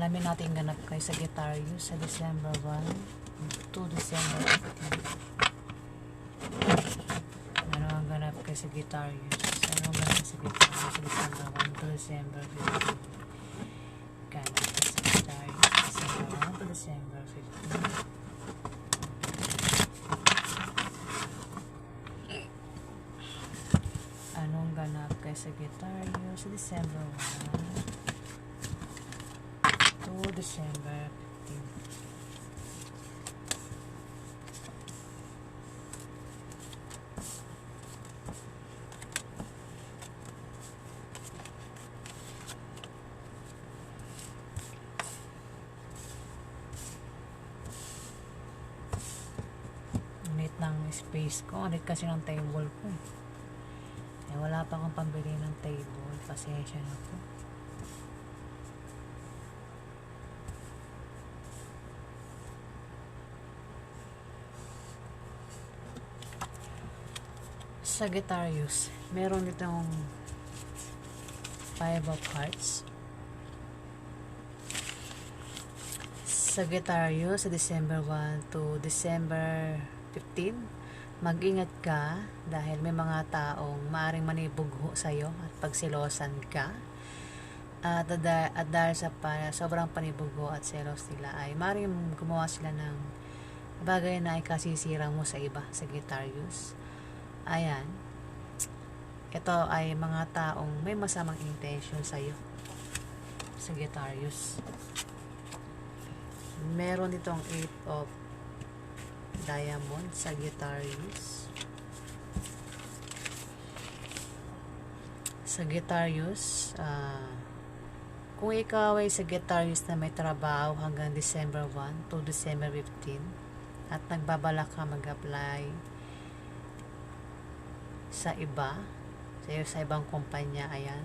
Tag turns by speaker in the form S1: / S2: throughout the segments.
S1: Alamin natin ganap kay Sagittarius sa December 1 to December 15. Ano ang ganap kay Sagittarius? Ano ang ganap kay Sagittarius sa December 1 to December 15? Ganap kay Sagittarius sa December 1 to December 15. Anong ganap kay Sagittarius sa December 1 to December 15? Unit ng space ko. Unit kasi ng table ko eh. Wala pa akong pambili ng table. Pasensya na po. Sagittarius. Meron ditong 5 of Hearts. Sagittarius sa December 1 to December 15. Mag-ingat ka dahil may mga taong maaaring manibugho sa'yo at pagsilosan ka. At dahil sa sobrang panibugho at selos nila ay maaaring gumawa sila ng bagay na ay kasisirang mo sa iba, Sagittarius. Ayan. Ito ay mga taong may masamang intention sa'yo, Sagittarius. Meron itong 8 of Diamond, Sagittarius. Sagittarius, kung ikaw ay Sagittarius na may trabaho hanggang December 1 to December 15 at nagbabalak ka mag-apply sa iba, sa ibang kumpanya, ayan,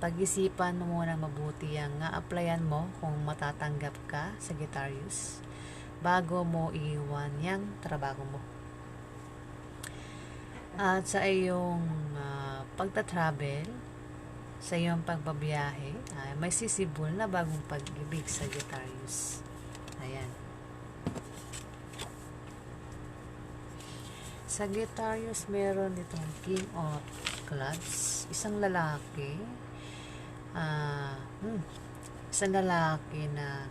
S1: pag-isipan mo muna mabuti ang applyan mo kung matatanggap ka, Sagittarius, bago mo iiwan yung trabaho mo. At sa iyong pagta-travel, sa iyong pagbabiyahe, may sisibol na bagong pag-ibig, Sagittarius. Ayan. Sagittarius, meron ditong King of Clubs. Isang lalaki. Isang lalaki na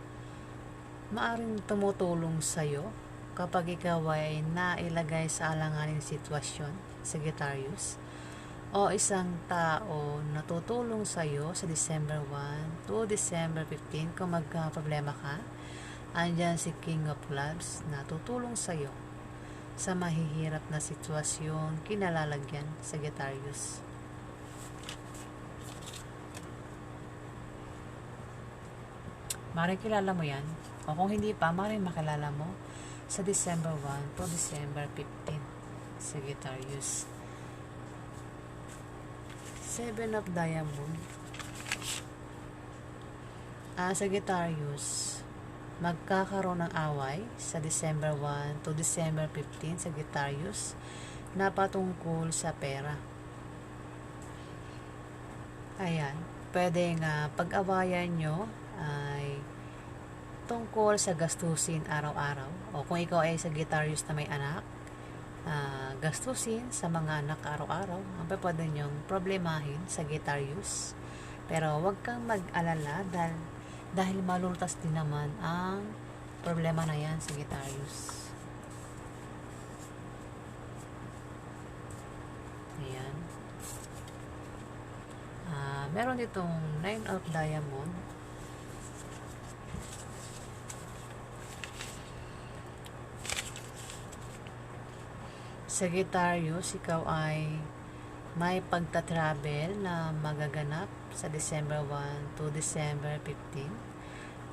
S1: maaring tumutulong sa'yo kapag ikaw ay nailagay sa alanganing sitwasyon, Sagittarius. O isang tao na tutulong sa'yo sa December 1 to December 15 kung magka-problema ka. Andyan si King of Clubs na tutulong sa'yo sa mahihirap na sitwasyon, kinalalagyan, Sagittarius. Maring kilala mo yan. O kung hindi pa, maring makilala mo sa December 1 to December 15, Sagittarius. 7 of Diamond. Sagittarius, magkakaroon ng away sa December 1 to December 15, Sagittarius, na patungkol sa pera. Ayan, pwedeng pag-awayan nyo ay tungkol sa gastusin araw-araw. O kung ikaw ay Sagittarius na may anak, gastusin sa mga anak araw-araw. Ang pwede nyong problemahin, Sagittarius. Pero huwag kang mag-alala dahil malultas din naman ang problema na yan, Sagittarius. Ayan. Meron ditong 9 of Diamond. Sagittarius, ikaw ay may pagta-travel na magaganap sa December 1 to December 15.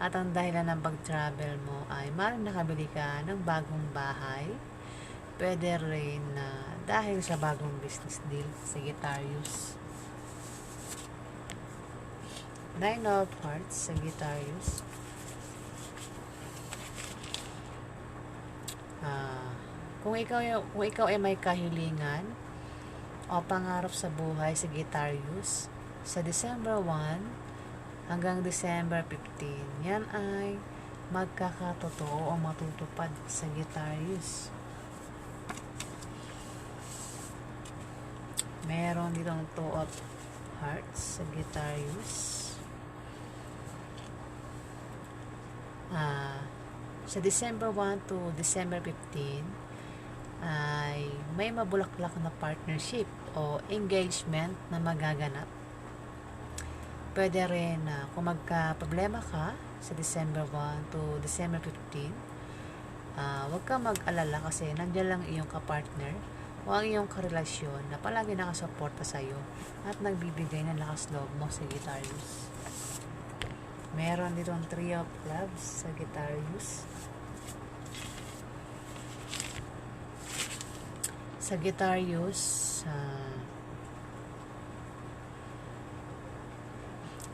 S1: At ang dahilan ng pag-travel mo ay maaaring nakabili ka ng bagong bahay. Pwede rin na dahil sa bagong business deal, Sagittarius. 9 of Hearts, Sagittarius. Kung ikaw ay may kahilingan o pangarap sa buhay, Sagittarius, sa December 1 hanggang December 15. Yan ay magkakatotoo o matutupad, Sagittarius. Meron ditong Two of Hearts, Sagittarius. Sa December 1 to December 15 ay may mabulaklak na partnership o engagement na magaganap. Pwede rin kung magka-problema ka sa December 1 to December 15, huwag ka mag-alala kasi nandiyan lang iyong kapartner o ang iyong karelasyon na palagi nakasuporta sa iyo at nagbibigay ng lakas loob mo, Sagittarius. Meron ditong Three of Clubs, Sagittarius. Sagittarius,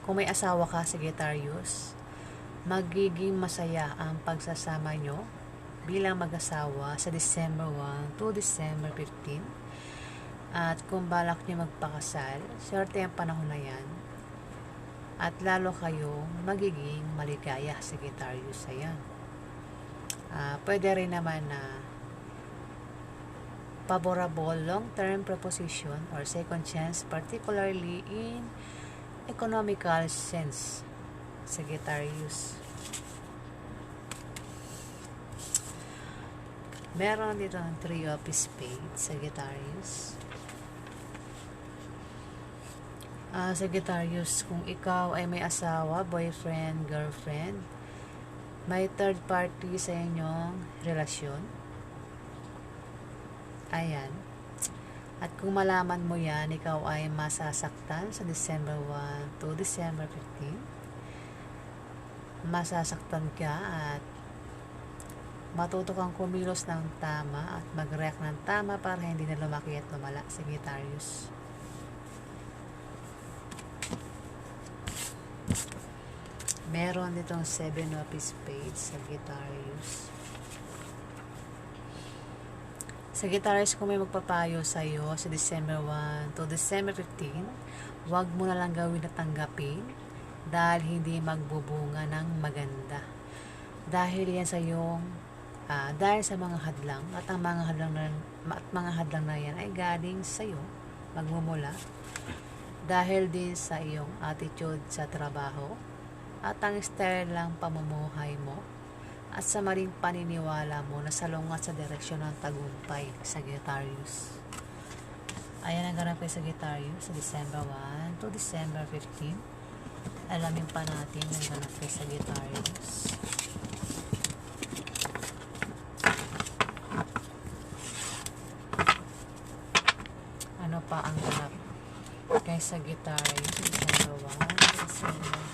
S1: kung may asawa ka, Sagittarius, magiging masaya ang pagsasama nyo bilang mag-asawa sa December 1 to December 15. At kung balak nyo magpakasal, swerte ang panahon na yan. At lalo kayong magiging maligaya, Sagittarius. Ayan. Pwede rin naman na favorable long-term proposition or second chance, particularly in economical sense, Sagittarius. Meron dito ang Three of Spades, Sagittarius. Sagittarius, kung ikaw ay may asawa, boyfriend, girlfriend, may third party sa inyong relasyon, ayan. At kung malaman mo yan, ikaw ay masasaktan sa December 1 to December 15. Masasaktan ka at matuto kang kumilos ng tama at mag-react ng tama para hindi na lumaki at lumala, Sagittarius. Meron ditong Seven of Spades, Sagittarius. Sagittarius, kung may magpapayo sa iyo sa December 1 to December 15, huwag mo na lang gawin at tanggapin dahil hindi magbubunga ng maganda. Dahil yan sa iyong dahil sa mga hadlang at ang mga hadlang na yan ay galing sa iyo, magmumula dahil din sa iyong attitude sa trabaho at ang style lang pamumuhay mo at sa maling paniniwala mo na salungat sa direksyon ng tagumpay, Sagittarius. Ayan ang ganap kay Sagittarius sa December 1 to December 15. Alamin pa natin ang ganap kay Sagittarius. Ano pa ang ganap kay Sagittarius sa December 1 to December 15?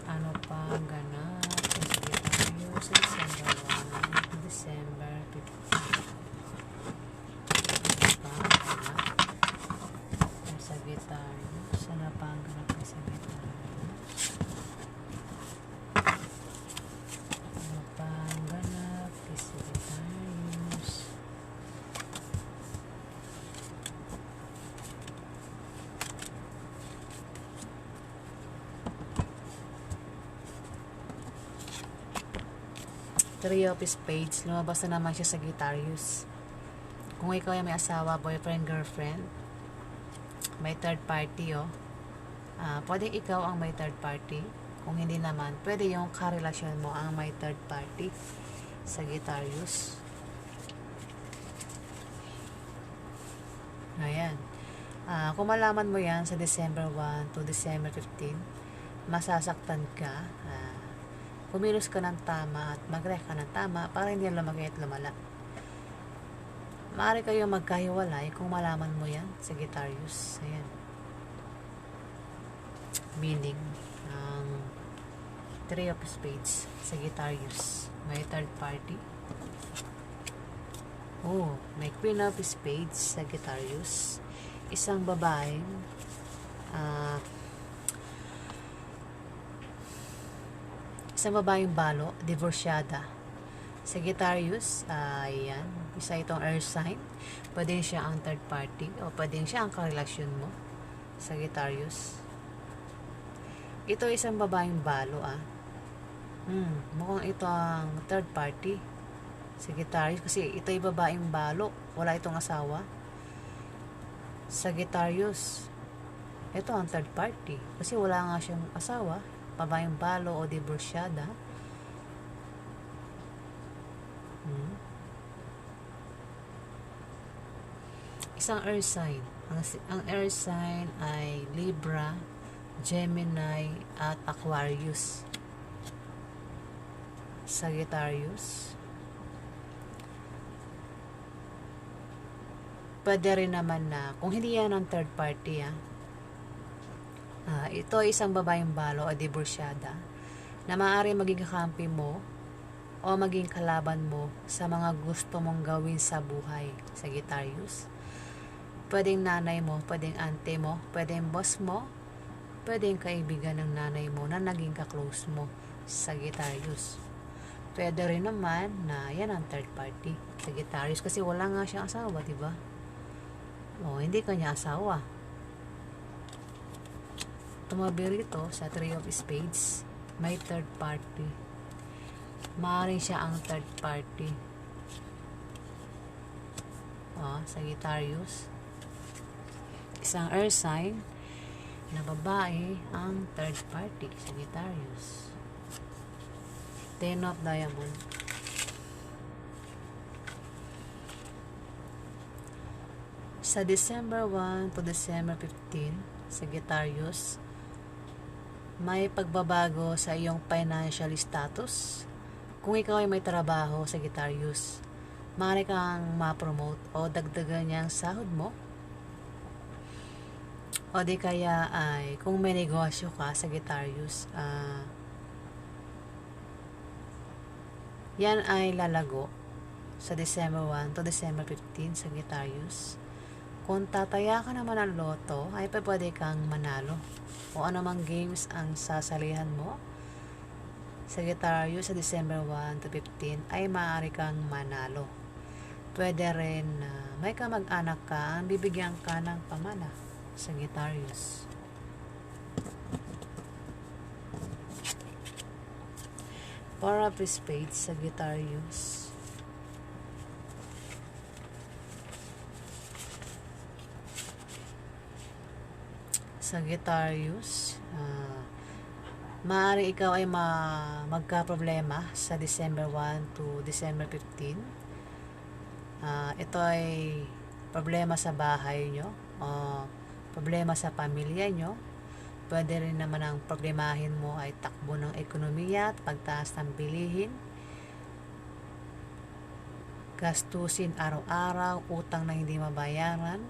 S1: Ano pa ang ganap kay Sagittarius sa December 1 to December 15? Ano pa ang ganap kay Sagittarius? Ano pa ang ganap kay Sagittarius? Ano pa ang ganap kay Sagittarius? Three of Spades, lumabas na naman siya, Sagittarius. Kung ikaw ay may asawa, boyfriend, girlfriend, may third party, pwede ikaw ang may third party. Kung hindi naman, pwede yung karelasyon mo ang may third party, Sagittarius. Ayan. Kung malaman mo yan sa December 1 to December 15, masasaktan ka. Kumilos ka ng tama at mag-react ka ng tama para hindi lumaki at lumala. Maaari kayo magkahiwalay kung malaman mo yan, Sagittarius. Ayan. Meaning ng Three of Spades, Sagittarius. May third party. May Queen of Spades, Sagittarius. Isang babaeng balo, divorsyada. Sagittarius, ayan, isa itong earth sign. Pwede siya ang third party o pwede siya ang karelasyon mo, Sagittarius. Ito isang babaeng balo mukhang ito ang third party. Sagittarius, kasi ito ay babaeng balo. Wala itong asawa. Sagittarius, ito ang third party. Kasi wala nga siyang asawa. Babaeng balo o divorsyada. Isang earth sign. Ang earth sign ay Libra, Gemini, at Aquarius. Sagittarius. Pwede rin naman na, kung hindi yan ang third party, ito ay isang babaeng balo o divorsyada na maaari maging kakampi mo o maging kalaban mo sa mga gusto mong gawin sa buhay, Sagittarius. Pwedeng nanay mo, pwedeng ante mo, pwedeng boss mo, pwedeng kaibigan ng nanay mo na naging ka-close mo, Sagittarius. Pwede rin naman na yan ang third party, Sagittarius, kasi wala nga siyang asawa, diba? Hindi kanya asawa. Tumabi rito sa Three of Spades, may third party. Maaaring siya ang third party. Sagittarius. Isang earth sign na babae ang third party, Sagittarius. Ten of Diamond. Sa December 1 to December 15, Sagittarius, may pagbabago sa iyong financial status. Kung ikaw ay may trabaho, Sagittarius, maaari kang ma-promote o dagdagan niyang sahod mo. O di kaya ay, kung may negosyo ka, Sagittarius, yan ay lalago sa December 1 to December 15, Sagittarius. Kung tataya ka naman ng loto, ay pwede kang manalo. O anumang games ang sasalihan mo, Sagittarius, sa December 1 to 15, ay maaari kang manalo. Pwede rin may kamag-anak ka ang bibigyan ka ng pamana, Sagittarius. Four of Spades, Sagittarius. Sagittarius, maaari ikaw ay magka-problema sa December 1 to December 15. Ito ay problema sa bahay nyo o problema sa pamilya nyo. Pwede rin naman ang problemahin mo ay takbo ng ekonomiya at pagtaas ng bilihin, gastusin araw-araw, utang na hindi mabayaran.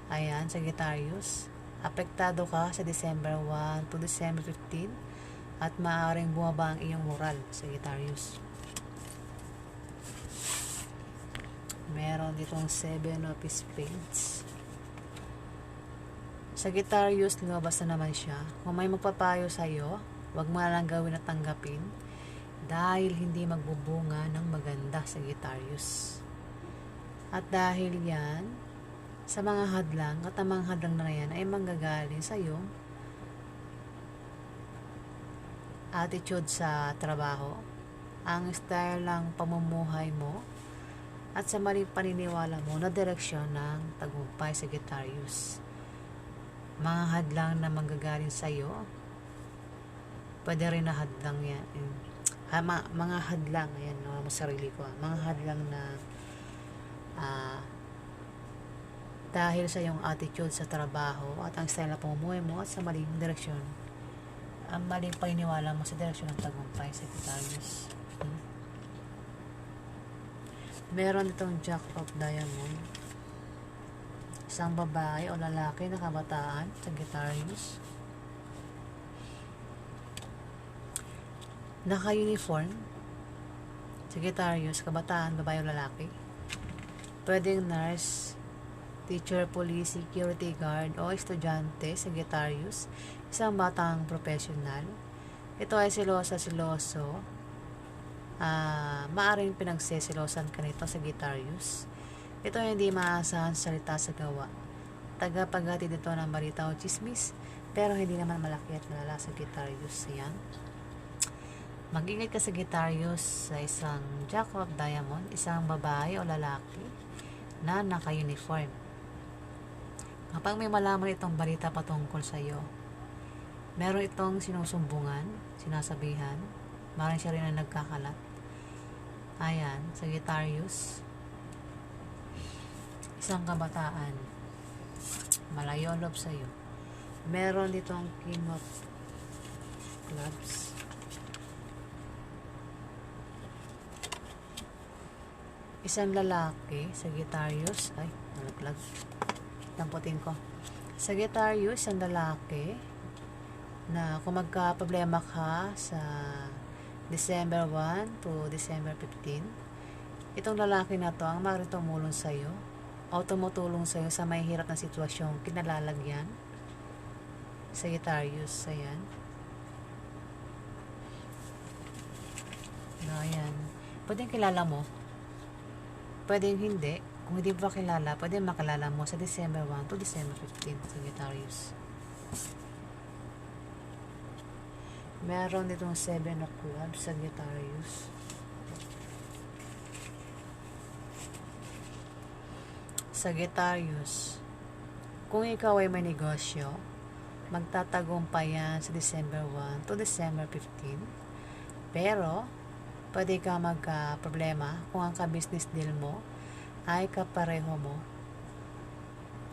S1: Ayan, Sagittarius. Apektado ka sa December 1 to December 15 at maaaring bumaba ang iyong moral, Sagittarius. Meron ditong 7 of Spades. Sagittarius, lumabas na naman siya. Kung may magpapayo sa'yo, huwag mo na lang gawin at tanggapin dahil hindi magbubunga ng maganda, Sagittarius. At dahil yan, sa mga hadlang, at ang mga hadlang na yan ay manggagaling sa iyong attitude sa trabaho, ang style ng pamumuhay mo, at sa maling paniniwala mo na direksyon ng tagumpay, Sagittarius. Mga hadlang na manggagaling sa iyo, pwede rin na hadlang yan. Mga hadlang, ayan, sarili ko. Mga hadlang na dahil sa iyong attitude sa trabaho at ang style na pamumuhay mo at sa maling direksyon, ang maling paniniwala mo sa direksyon ng tagumpay, Sagittarius. Meron itong Jack of Diamond. Isang babae o lalaki na kabataan, Sagittarius. Naka-uniform, Sagittarius, kabataan, babae o lalaki. Pwedeng nurse, teacher, police, security guard o estudyante, Sagittarius. Isang batang professional. Ito ay siloso. Maaring pinagsisilosan ka nito, Sagittarius. Ito ay hindi maasahan salita sa gawa. tagapaghatid dito ng balita o chismis, pero hindi naman malaki at malala, Sagittarius. Yan. Mag-ingat ka, Sagittarius, sa isang Jack of Diamond, isang babae o lalaki na naka-uniform. Kapag may malaman itong balita patungkol sa iyo, meron itong sinusumbungan, sinasabihan, maraming siya rin na nagkakalat. Ayan, Sagittarius, isang kabataan, malayo ang loob sa'yo. Meron ditong King of Clubs, isang lalaki, Sagittarius, ay, nalaglag, lamputin ko. Sagittarius, isang lalaki, na kung magka-problema ka sa December 1 to December 15, itong lalaki na to ang maaaring tumulong sa'yo o tumutulong sa'yo sa may hirap na sitwasyon kinalalagyan. Sagittarius, ayan. Ayan. Pwedeng kilala mo, pwedeng hindi. Kung hindi pa kilala, pwedeng makilala mo sa December 1 to December 15, Sagittarius. Meron ditong 7 of Clubs, Sagittarius. Sagittarius, kung ikaw ay may negosyo, magtatagumpay yan sa December 1 to December 15. Pero, pwede ka magka-problema kung ang ka-business deal mo ay kapareho mo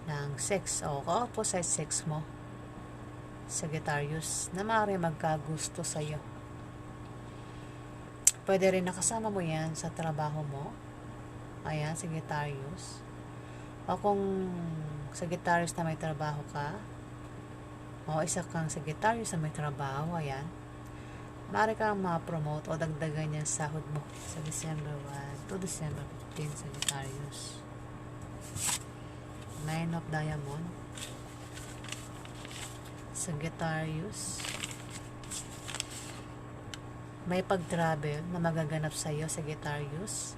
S1: ng sex o ka-opposite sex mo, Sagittarius, na maaari magkagusto sa iyo. Pwede rin nakasama mo yan sa trabaho mo. Ayan, Sagittarius. O kung Sagittarius na may trabaho ka, o isa kang Sagittarius na may trabaho, ayan, maaari kang ma-promote o dagdagan yung sahod mo sa December 1 to December 15, Sagittarius. 9 of Diamond, Sagittarius, may pag-travel na magaganap sa iyo, Sagittarius,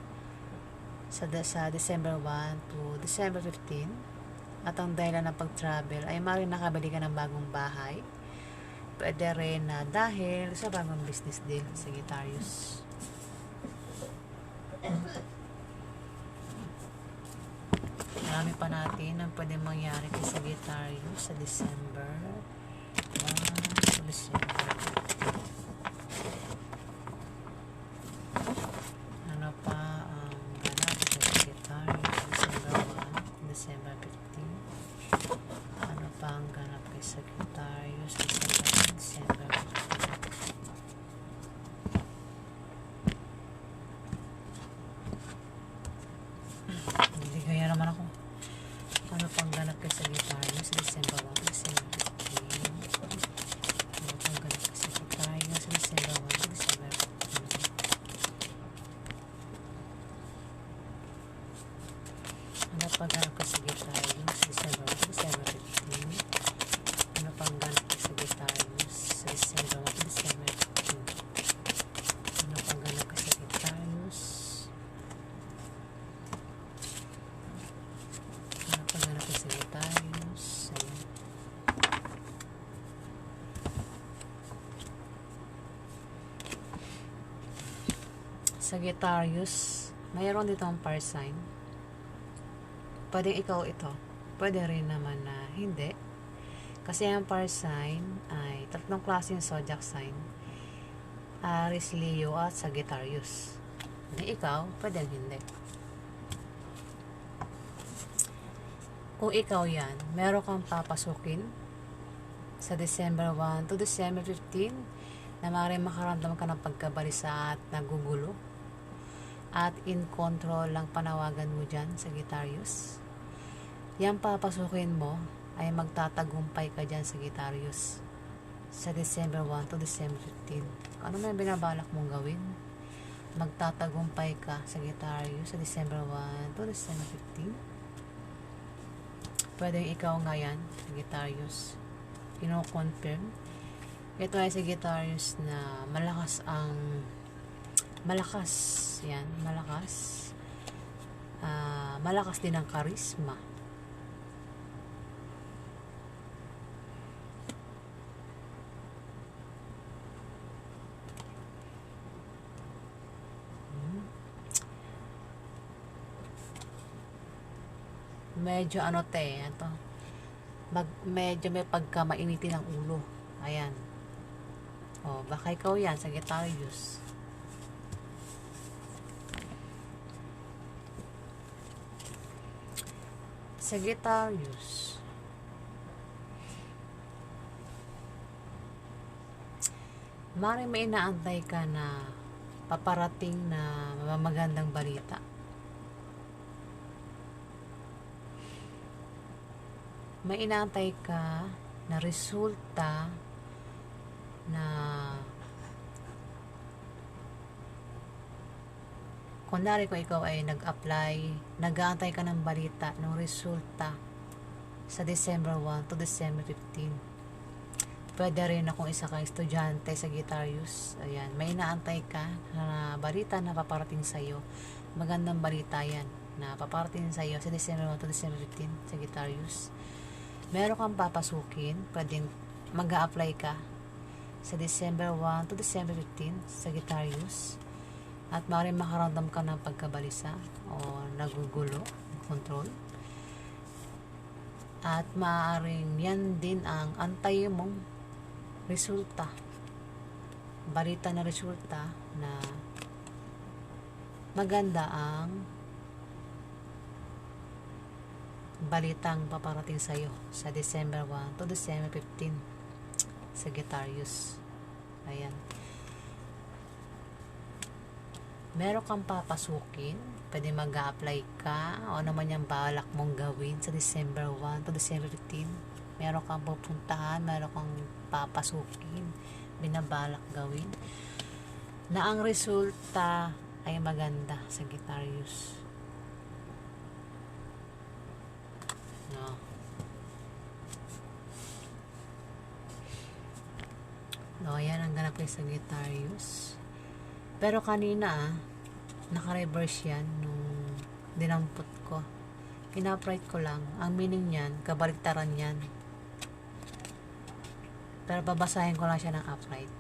S1: sa December 1 to December 15. At ang dahilan ng pag-travel ay maaaring nakabili ka ng bagong bahay. Pwede rin na dahil sa bagong business deal, Sagittarius. Marami pa natin ang pwede mangyari kay Sagittarius sa December 1 to December 15. Ano pa ang ganap sa Sagittarius December 1 to December 15? Ano pa ang ganap kay Sagittarius December 15? Hindi kaya naman ako. Ano pang ganap kay Sagittarius sa December 1 to December 15? Ano pang ganap kay Sagittarius sa December 1 to December 15? Ano pang ganap kay Sagittarius sa December 1 to December 15? Ano pang ganap kay Sagittarius sa December 1 to December 15? Ano pang ganap kay Sagittarius? Ano pang ganap kay Sagittarius? Ayan. Sagittarius, mayroon dito ang fire sign. Pwedeng ikaw ito. Pwede rin naman na hindi. Kasi ang fire sign ay tatlong klaseng zodiac sign. Aries, Leo, at Sagittarius. Ikaw, pwedeng hindi. Kung ikaw yan, meron kang papasukin sa December 1 to December 15 na maaaring makaramdam ka ng pagkabalisa at nagugulo. At in control lang panawagan mo dyan, Sagittarius. Yan papasukin mo ay magtatagumpay ka dyan, Sagittarius, sa December 1 to December 15. Ano na yung binabalak mong gawin? Magtatagumpay ka, Sagittarius, sa December 1 to December 15. Pwedeng ikaw nga yan, Sagittarius. Kino-confirm. Ito ay Sagittarius na malakas yan, malakas din ang charisma. medyo ano ito, medyo may pagkamainitin ng ulo. Ayan. O, baka ikaw yan, Sagittarius. Sagittarius. Mari may inaantay ka na paparating na magandang balita. May inaantay ka na resulta na kunwari kung ikaw ay nag-apply, nag-aantay ka ng balita ng resulta sa December 1 to December 15. Pwede rin akong isa kang estudyante, Sagittarius. Ayan, may inaantay ka na balita na paparating sa'yo. Magandang balita yan na paparating sa'yo sa December 1 to December 15, Sagittarius. Meron kang papasukin, pwedeng mag-a-apply ka sa December 1 to December 15, Sagittarius. At maaaring makaramdam ka ng pagkabalisa o nagugulo, control. At maaaring yan din ang antay mong resulta. Balita na resulta na maganda ang balitang paparating sa'yo sa December 1 to December 15, Sagittarius. Ayan. Meron kang papasukin, pwede mag-a-apply ka o naman yung balak mong gawin sa December 1 to December 15. Meron kang pupuntahan, meron kang papasukin, binabalak gawin na ang resulta ay maganda, Sagittarius. No. No, ayan ang ganap kay Sagittarius. Pero kanina naka-reverse yan nung dinampot ko. Ina-upright ko lang. Ang meaning niyan, kabaliktaran yan. Pero babasahin ko lang siya ng upright.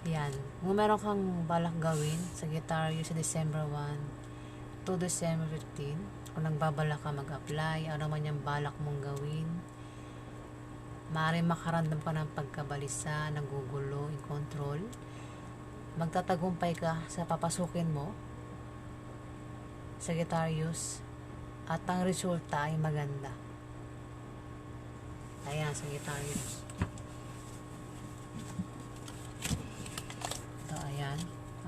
S1: Yan. Kung meron kang balak gawin, Sagittarius sa December 1 to December 15, kung nagbabalak ka mag-apply, ano man yung balak mong gawin, maaaring makaramdam ka ng pagkabalisa, nagugulo, i-control. Magtatagumpay ka sa papasukin mo, Sagittarius, at ang resulta ay maganda. Ayan, Sagittarius. Ito, ayan.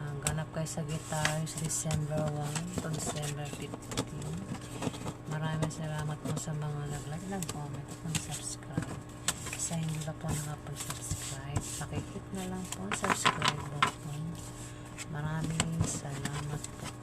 S1: Ang ganap kay Sagittarius December 1 to December 15. Maraming salamat po sa mga nag-like, nag-comment at nag-subscribe. Sa hindi pa po nakapag-subscribe, pakiclick na lang po ang subscribe button. Maraming salamat po.